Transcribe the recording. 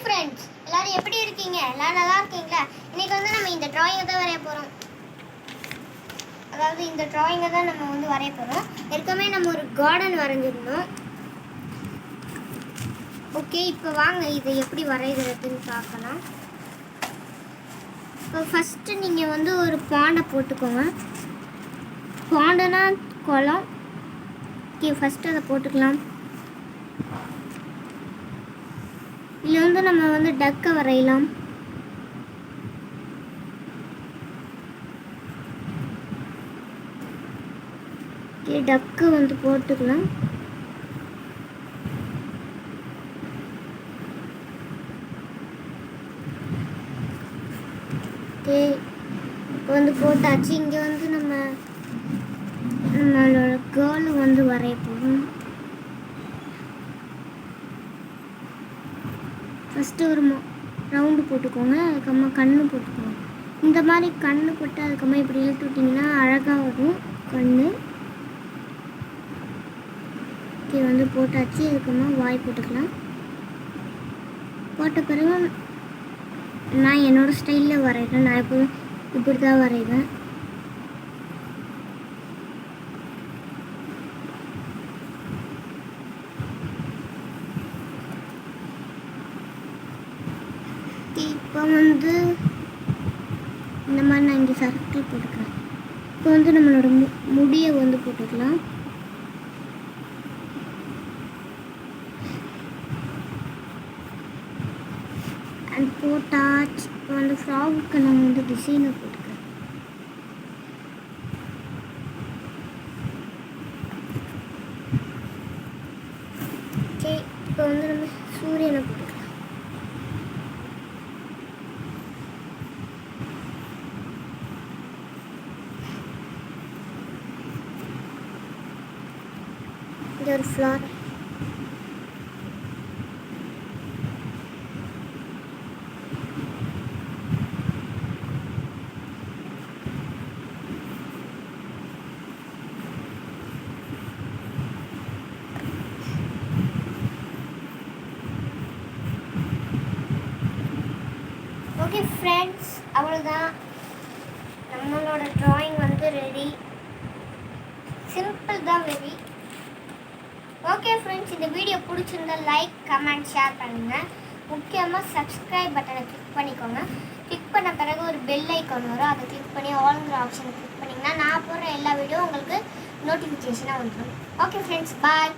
Friends, எல்லாரும் எப்படி இருக்கீங்க? எல்லாரும் நல்லா இருக்கீங்களா? இன்னைக்கு வந்து நம்ம இந்த டிராயிங்கை தான் வரைய போகிறோம். அதாவது இந்த டிராயிங்கை தான் நம்ம வந்து வரைய போகிறோம். ஏற்கனவே நம்ம ஒரு கார்டன் வரைஞ்சிருந்தோம். ஓகே, இப்போ வாங்க இதை எப்படி வரைகிறதுன்னு பார்க்கலாம். இப்போ ஃபஸ்ட்டு நீங்கள் வந்து ஒரு பாண்டை போட்டுக்கோங்க. பாண்டைனா குளம். ஓகே, ஃபஸ்ட்டு அதை போட்டுக்கலாம். இதில் வந்து நம்ம வந்து டக்கை வரையலாம். ஓகே, டக்கு வந்து போட்டுக்கலாம். ஓகே, இப்போ வந்து போட்டாச்சு. இங்கே வந்து நம்மளோட கேர்ள் வந்து வரைய போகிறோம். ஃபஸ்ட்டு ஒரு ரவுண்டு போட்டுக்கோங்க. அதுக்கப்புறமா கண்ணு போட்டுக்கோங்க. இந்த மாதிரி கண்ணு போட்டு அதுக்கப்புறமா இப்படி இழுத்து விட்டிங்கன்னா அழகாக வரும் கண்ணு. ஓகே, வந்து போட்டாச்சு. அதுக்கப்புறமா வாய் போட்டுக்கலாம். போட்ட பிறகு நான் என்னோடய ஸ்டைலில் வரைகிறேன். நான் இப்போ இப்படி தான் வரைவேன். இப்போ வந்து இந்த மாதிரி நான் இங்கே சர்க்கிள் போட்டுக்கிறேன். இப்போ வந்து நம்மளோட முடியை வந்து போட்டுக்கலாம். அண்ட் போட்டாச்சு. இப்போ வந்து ஃப்ராகுக்கு நான் வந்து டிசைனை போட்டுக்கிறேன். ஓகே, இப்போ வந்து நம்ம சூரியனை போட்டுக்கலாம். இது ஒரு ஃப்ளார். ஓகே ஃப்ரெண்ட்ஸ், அவ்வளோதான். நம்மளோட ட்ராயிங் வந்து ரெடி. சிம்பிள் தான் வெரி. ஓகே ஃப்ரெண்ட்ஸ், இந்த வீடியோ பிடிச்சிருந்தா லைக், கமெண்ட், ஷேர் பண்ணுங்கள். முக்கியமாக சப்ஸ்கிரைப் பட்டனை கிளிக் பண்ணிக்கோங்க. கிளிக் பண்ண பிறகு ஒரு பெல் ஐக்கான் வரும். அதை கிளிக் பண்ணி ஆல்ங்கிற ஆப்ஷனை கிளிக் பண்ணிங்கன்னா நான் போடுற எல்லா வீடியோ உங்களுக்கு நோட்டிஃபிகேஷனாக வந்துடும். ஓகே ஃப்ரெண்ட்ஸ், பாய்.